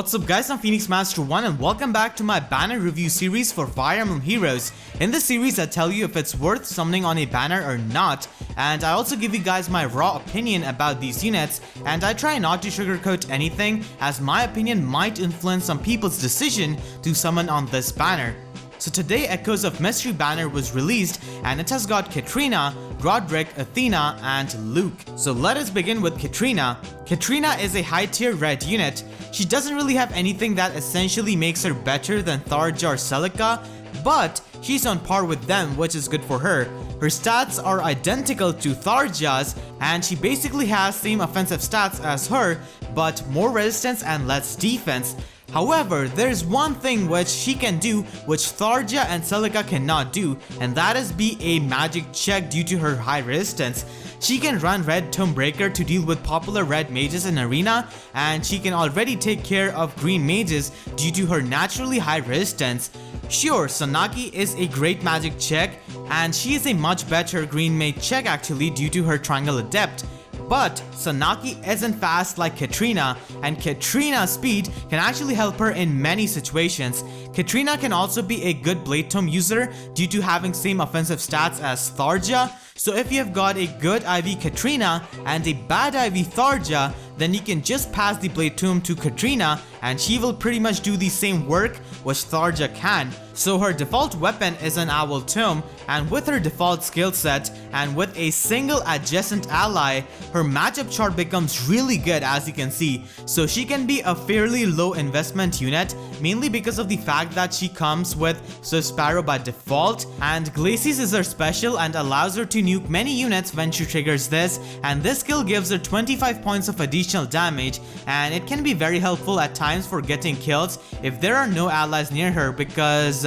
What's up guys, I'm Phoenix Master 1 and welcome back to my banner review series for Fire Emblem Heroes. In this series I tell you if it's worth summoning on a banner or not, and I also give you guys my raw opinion about these units, and I try not to sugarcoat anything as my opinion might influence some people's decision to summon on this banner. So today Echoes of Mystery banner was released and it has got Katarina, Roderick, Athena and Luke. So let us begin with Katarina. Katarina is a high tier red unit. She doesn't really have anything that essentially makes her better than Tharja or Celica, but she's on par with them, which is good for her. Her stats are identical to Tharja's and she basically has same offensive stats as her, but more resistance and less defense. However, there's one thing which she can do which Tharja and Celica cannot do, and that is be a magic check due to her high resistance. She can run Red Tomebreaker to deal with popular red mages in arena, and she can already take care of green mages due to her naturally high resistance. Sure, Sanagi is a great magic check and she is a much better green mage check actually due to her Triangle Adept. But Sanagi isn't fast like Katarina, and Katarina's speed can actually help her in many situations. Katarina can also be a good Blade Tome user due to having same offensive stats as Tharja. So if you have got a good IV Katarina and a bad IV Tharja, then you can just pass the Blade Tome to Katarina and she will pretty much do the same work which Tharja can. So her default weapon is an Owl Tome, and with her default skill set and with a single adjacent ally, her matchup chart becomes really good as you can see. So she can be a fairly low investment unit, mainly because of the fact that she comes with Swift Sparrow by default, and Glacis is her special and allows her to nuke many units when she triggers this, and this skill gives her 25 points of additional damage, and it can be very helpful at times for getting kills if there are no allies near her, because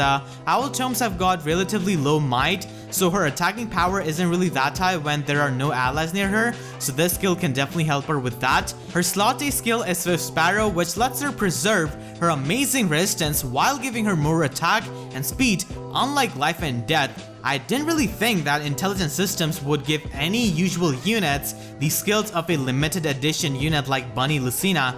Owl Tomes have got relatively low might, so her attacking power isn't really that high when there are no allies near her, so this skill can definitely help her with that. Her slot A skill is Swift Sparrow, which lets her preserve her amazing resistance while giving her more attack and speed, unlike Life and Death. I didn't really think that intelligent systems would give any usual units the skills of a limited edition unit like Bunny Lucina,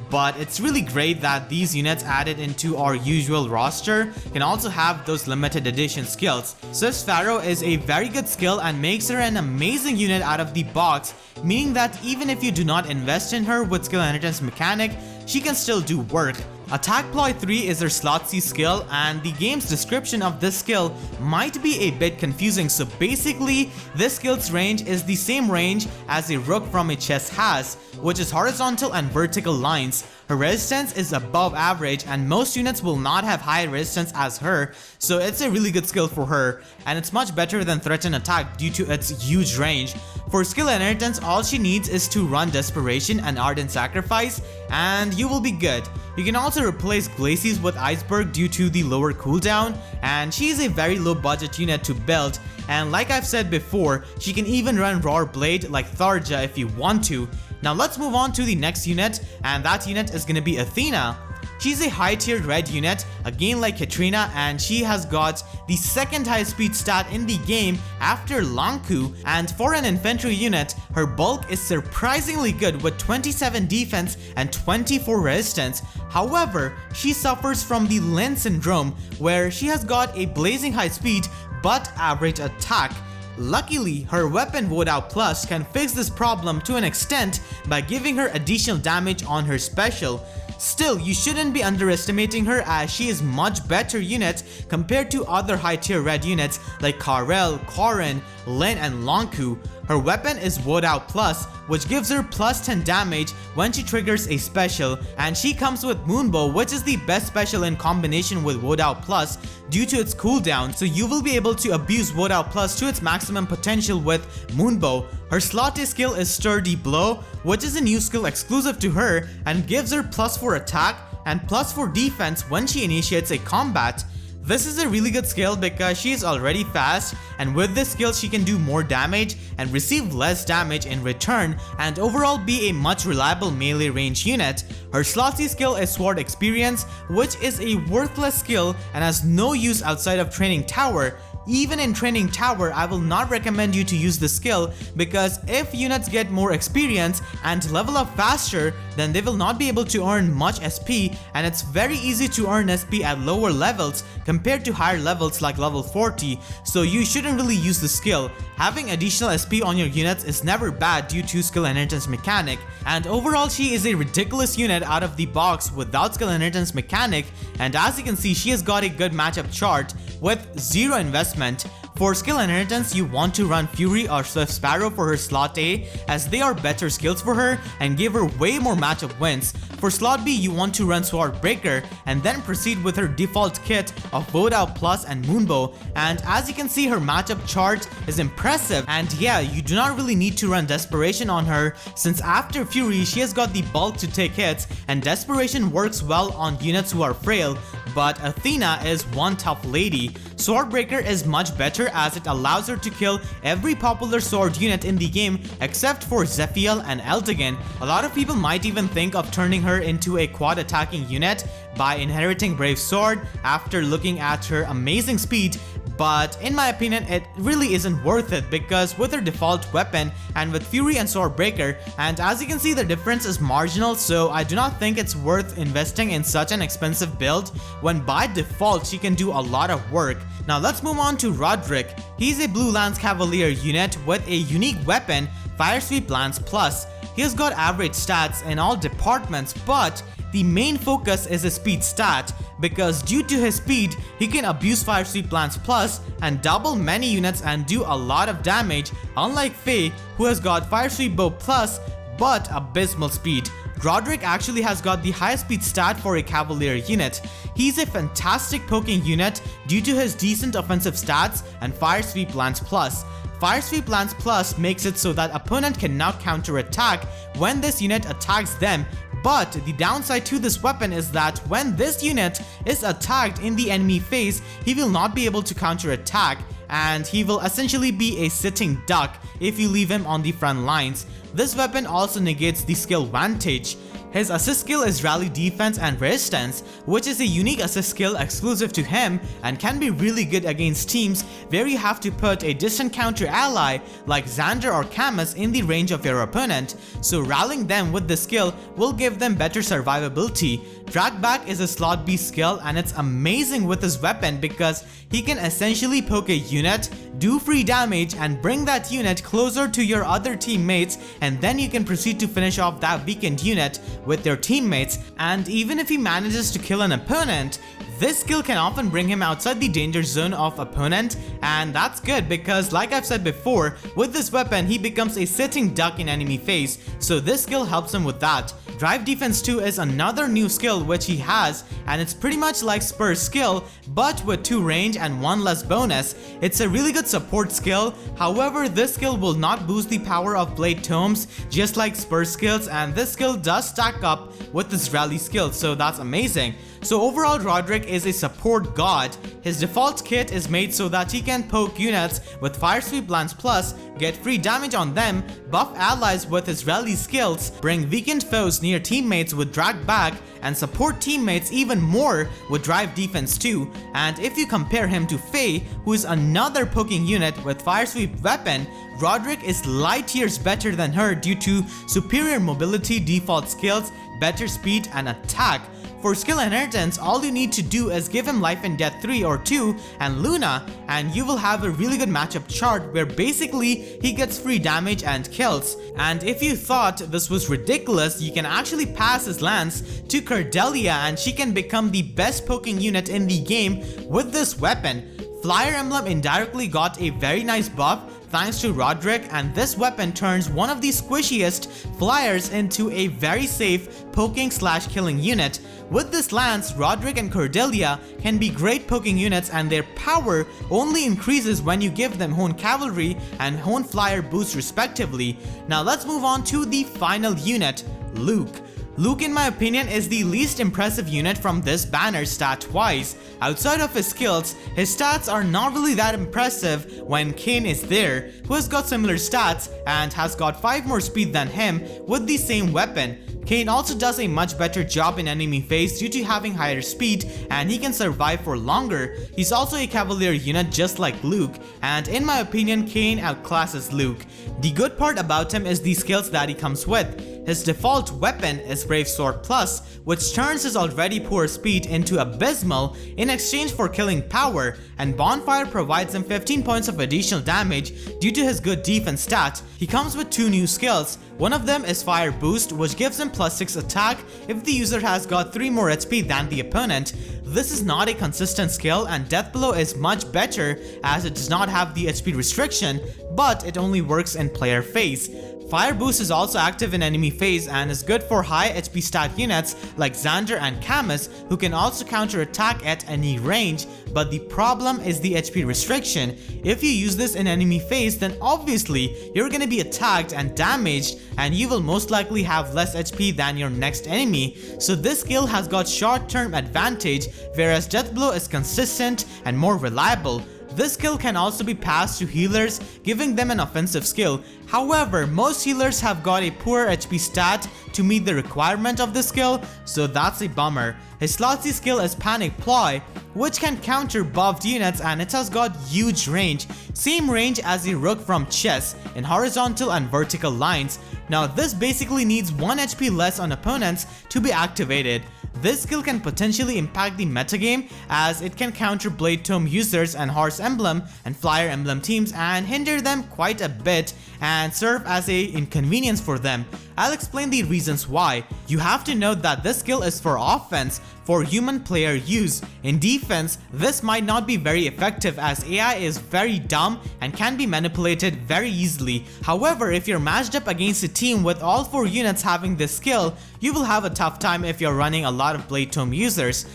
but it's really great that these units added into our usual roster can also have those limited edition skills. Swift Sparrow is a very good skill and makes her an amazing unit out of the box, meaning that even if you do not invest in her with skill inheritance mechanic, she can still do work. Attack Ploy 3 is her slot C skill, and the game's description of this skill might be a bit confusing. So basically, this skill's range is the same range as a rook from a chess has, which is horizontal and vertical lines. Her resistance is above average and most units will not have high resistance as her, so it's a really good skill for her, and it's much better than Threaten Attack due to its huge range. For skill inheritance, all she needs is to run Desperation and Ardent Sacrifice and you will be good. You can also replace Glacis with Iceberg due to the lower cooldown, and she is a very low budget unit to build, and like I've said before, she can even run Roar Blade like Tharja if you want to. Now let's move on to the next unit, and that unit is gonna be Athena. She's a high tier red unit, again like Katarina, and she has got the second highest speed stat in the game after Lanku, and for an infantry unit, her bulk is surprisingly good with 27 defense and 24 resistance. However, she suffers from the Lin syndrome where she has got a blazing high speed but average attack. Luckily, her weapon Ward Out Plus can fix this problem to an extent by giving her additional damage on her special. Still, you shouldn't be underestimating her as she is much better unit compared to other high tier red units like Karel, Korin, Lin and Lanku. Her weapon is Ward Out Plus, which gives her plus 10 damage when she triggers a special, and she comes with Moonbow, which is the best special in combination with Ward Out Plus due to its cooldown, so you will be able to abuse Ward Out Plus to its maximum potential with Moonbow. Her slot A skill is Sturdy Blow, which is a new skill exclusive to her and gives her +4 attack and +4 defense when she initiates a combat. This is a really good skill because she is already fast, and with this skill she can do more damage and receive less damage in return and overall be a much reliable melee range unit. Her slot C skill is Sword Experience, which is a worthless skill and has no use outside of Training Tower. even in training tower, I will not recommend you to use the skill, because if units get more experience and level up faster, then they will not be able to earn much SP, and it's very easy to earn SP at lower levels compared to higher levels like level 40, so you shouldn't really use the skill. Having additional SP on your units is never bad due to skill inheritance mechanic, and overall she is a ridiculous unit out of the box without skill inheritance mechanic, and as you can see, she has got a good matchup chart with zero investment. For skill inheritance, you want to run Fury or Swift Sparrow for her slot A, as they are better skills for her and give her way more matchup wins. For slot B, you want to run Sword Breaker and then proceed with her default kit of Bowed Out Plus and Moonbow, and as you can see, her matchup chart is impressive, and yeah, you do not really need to run Desperation on her, since after Fury she has got the bulk to take hits, and Desperation works well on units who are frail, but Athena is one tough lady. Swordbreaker is much better as it allows her to kill every popular sword unit in the game except for Zephiel and Eldigan. A lot of people might even think of turning her into a quad attacking unit by inheriting Brave Sword after looking at her amazing speed, but in my opinion it really isn't worth it, because with her default weapon and with Fury and Swordbreaker, and as you can see the difference is marginal, so I do not think it's worth investing in such an expensive build when by default she can do a lot of work. Now let's move on to Roderick. He's a Blue Lance Cavalier unit with a unique weapon, Fire Sweep Lance Plus. He has got average stats in all departments, but the main focus is his speed stat, because due to his speed, he can abuse Fire Sweep Lance Plus and double many units and do a lot of damage, unlike Faye, who has got Fire Sweep Bow Plus but abysmal speed. Roderick actually has got the highest speed stat for a Cavalier unit. He's a fantastic poking unit due to his decent offensive stats and Fire Sweep Lance Plus. Fire Sweep Lance Plus makes it so that opponent cannot counterattack when this unit attacks them, but the downside to this weapon is that when this unit is attacked in the enemy phase, he will not be able to counterattack, and he will essentially be a sitting duck if you leave him on the front lines. This weapon also negates the skill Vantage. His assist skill is Rally Defense and Resistance, which is a unique assist skill exclusive to him and can be really good against teams where you have to put a distant counter ally like Xander or Camus in the range of your opponent, so rallying them with the skill will give them better survivability. Drag Back is a slot B skill, and it's amazing with his weapon because he can essentially poke a unit, do free damage, and bring that unit closer to your other teammates, and then you can proceed to finish off that weakened unit with your teammates. And even if he manages to kill an opponent, this skill can often bring him outside the danger zone of opponent, and that's good because like I've said before, with this weapon he becomes a sitting duck in enemy phase, so this skill helps him with that. Drive Defense 2 is another new skill which he has, and it's pretty much like Spur's skill but with 2 range and 1 less bonus. It's a really good support skill, however this skill will not boost the power of Blade Tomes just like Spur's skills, and this skill does stack up with this rally skill, so that's amazing. So overall, Roderick is a support god. His default kit is made so that he can poke units with Fire Sweep Lance Plus, get free damage on them, buff allies with his rally skills, bring weakened foes near teammates with Drag Back, and support teammates even more with Drive Defense 2. And if you compare him to Faye, who is another poking unit with Fire Sweep weapon, Roderick is light years better than her due to superior mobility, default skills, better speed, and attack. For skill inheritance, all you need to do is give him Life and Death 3 or 2 and Luna, and you will have a really good matchup chart where basically he gets free damage and kills. And if you thought this was ridiculous, you can actually pass his lance to Cordelia and she can become the best poking unit in the game with this weapon. Flyer Emblem indirectly got a very nice buff thanks to Roderick, and this weapon turns one of the squishiest flyers into a very safe poking slash killing unit. With this lance, Roderick and Cordelia can be great poking units, and their power only increases when you give them Hone Cavalry and Hone Flyer boost respectively. Now let's move on to the final unit, Luke. Luke, in my opinion, is the least impressive unit from this banner stat-wise. Outside of his skills, his stats are not really that impressive when Kain is there, who has got similar stats and has got 5 more speed than him with the same weapon. Kain also does a much better job in enemy phase due to having higher speed, and he can survive for longer. He's also a cavalier unit just like Luke, and in my opinion, Kain outclasses Luke. The good part about him is the skills that he comes with. His default weapon is Brave Sword Plus, which turns his already poor speed into abysmal in exchange for killing power, and Bonfire provides him 15 points of additional damage due to his good defense stat. He comes with 2 new skills. One of them is Fire Boost, which gives him +6 attack if the user has got 3 more HP than the opponent. This is not a consistent skill, and Death Blow is much better as it does not have the HP restriction, but it only works in player phase. Fire Boost is also active in enemy phase and is good for high HP stat units like Xander and Camus, who can also counter attack at any range, but the problem is the HP restriction. If you use this in enemy phase, then obviously you're gonna be attacked and damaged, and you will most likely have less HP than your next enemy. So this skill has got short-term advantage, whereas Death Blow is consistent and more reliable. This skill can also be passed to healers, giving them an offensive skill. However, most healers have got a poor HP stat to meet the requirement of this skill, so that's a bummer. His slot C skill is Panic Ploy, which can counter buffed units, and it has got huge range, same range as the Rook from Chess in horizontal and vertical lines. Now this basically needs 1 HP less on opponents to be activated. This skill can potentially impact the metagame as it can counter Blade Tome users and Horse Emblem and Flyer Emblem teams and hinder them quite a bit and serve as a inconvenience for them. I'll explain the reasons why. You have to note that this skill is for offense, for human player use. In defense, this might not be very effective as AI is very dumb and can be manipulated very easily. However, if you're matched up against a team with all 4 units having this skill, you will have a tough time if you're running a lot of Blade Tome users.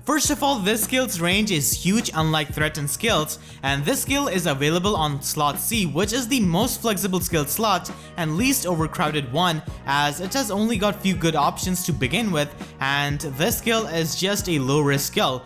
First of all, this skill's range is huge unlike threatened skills, and this skill is available on slot C, which is the most flexible skill slot and least overcrowded one, as it has only got few good options to begin with, and this skill is just a low risk skill.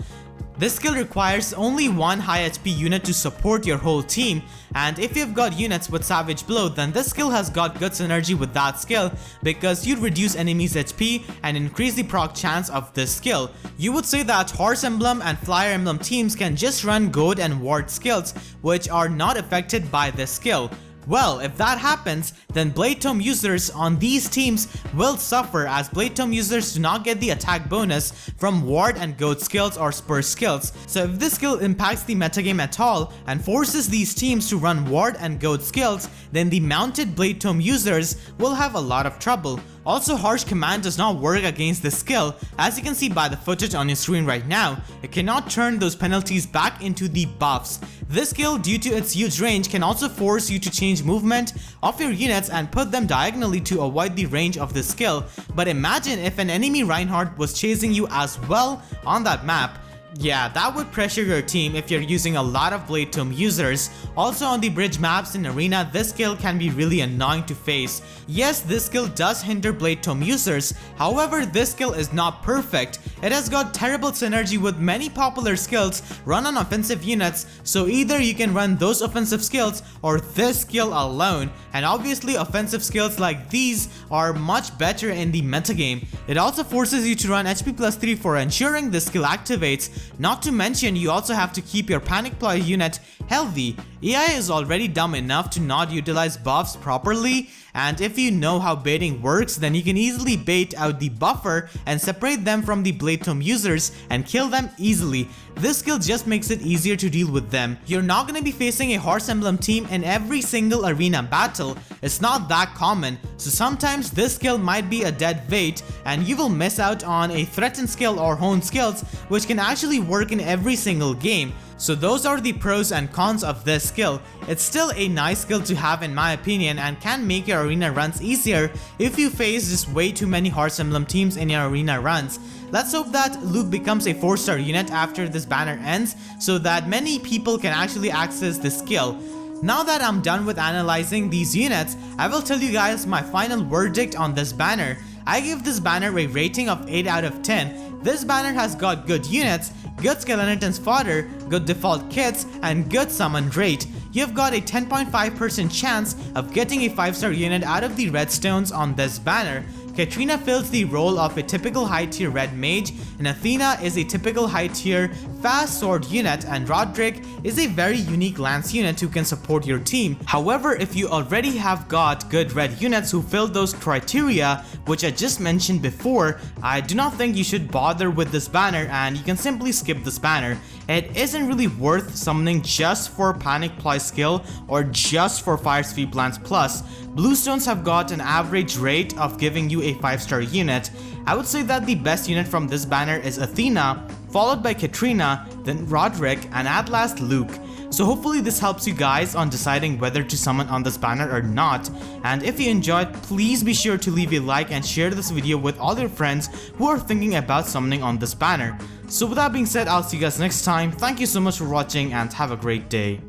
This skill requires only 1 high HP unit to support your whole team, and if you've got units with Savage Blow, then this skill has got good synergy with that skill because you'd reduce enemies' HP and increase the proc chance of this skill. You would say that Horse Emblem and Flyer Emblem teams can just run Goad and Ward skills, which are not affected by this skill. Well, if that happens, then Blade Tome users on these teams will suffer as Blade Tome users do not get the attack bonus from Ward and Goat skills or Spur skills. So if this skill impacts the metagame at all and forces these teams to run Ward and Goat skills, then the mounted Blade Tome users will have a lot of trouble. Also, Harsh Command does not work against this skill, as you can see by the footage on your screen right now. It cannot turn those penalties back into the buffs. This skill, due to its huge range, can also force you to change movement of your units and put them diagonally to avoid the range of this skill. But imagine if an enemy Reinhardt was chasing you as well on that map. Yeah, that would pressure your team if you're using a lot of Blade Tome users. Also on the bridge maps in Arena, this skill can be really annoying to face. Yes, this skill does hinder Blade Tome users, however this skill is not perfect. It has got terrible synergy with many popular skills run on offensive units, so either you can run those offensive skills or this skill alone, and obviously offensive skills like these are much better in the metagame. It also forces you to run HP plus 3 for ensuring this skill activates. Not to mention, you also have to keep your Panic Ploy unit healthy. AI is already dumb enough to not utilize buffs properly, and if you know how baiting works, then you can easily bait out the buffer and separate them from the Blade Tome users and kill them easily. This skill just makes it easier to deal with them. You're not going to be facing a Horse Emblem team in every single arena battle. It's not that common, so sometimes this skill might be a dead weight and you will miss out on a threatened skill or honed skills which can actually work in every single game. So those are the pros and cons of this skill. It's still a nice skill to have in my opinion and can make your arena runs easier if you face just way too many Horse Emblem teams in your arena runs. Let's hope that Luke becomes a 4-star unit after this banner ends so that many people can actually access this skill. Now that I'm done with analyzing these units, I will tell you guys my final verdict on this banner. I give this banner a rating of 8 out of 10. This banner has got good units, good skeletons fodder, good default kits, and good summon rate. You've got a 10.5% chance of getting a 5-star unit out of the redstones on this banner. Katarina fills the role of a typical high tier red mage, and Athena is a typical high tier fast sword unit, and Roderick is a very unique lance unit who can support your team. However, if you already have got good red units who fill those criteria which I just mentioned before, I do not think you should bother with this banner and you can simply skip this banner. It isn't really worth summoning just for Panic Ply skill or just for Fire Sweep Lance Plus. Bluestones have got an average rate of giving you a 5-star unit. I would say that the best unit from this banner is Athena, followed by Katarina, then Roderick, and at last Luke. So hopefully this helps you guys on deciding whether to summon on this banner or not. And if you enjoyed, please be sure to leave a like and share this video with all your friends who are thinking about summoning on this banner. So with that being said, I'll see you guys next time. Thank you so much for watching and have a great day.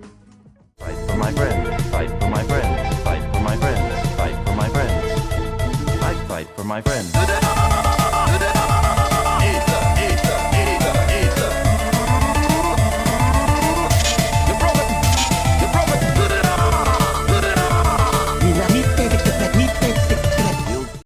Fight for my friends, fight for my friends, fight for my friends, fight for my friends. I fight for my friends.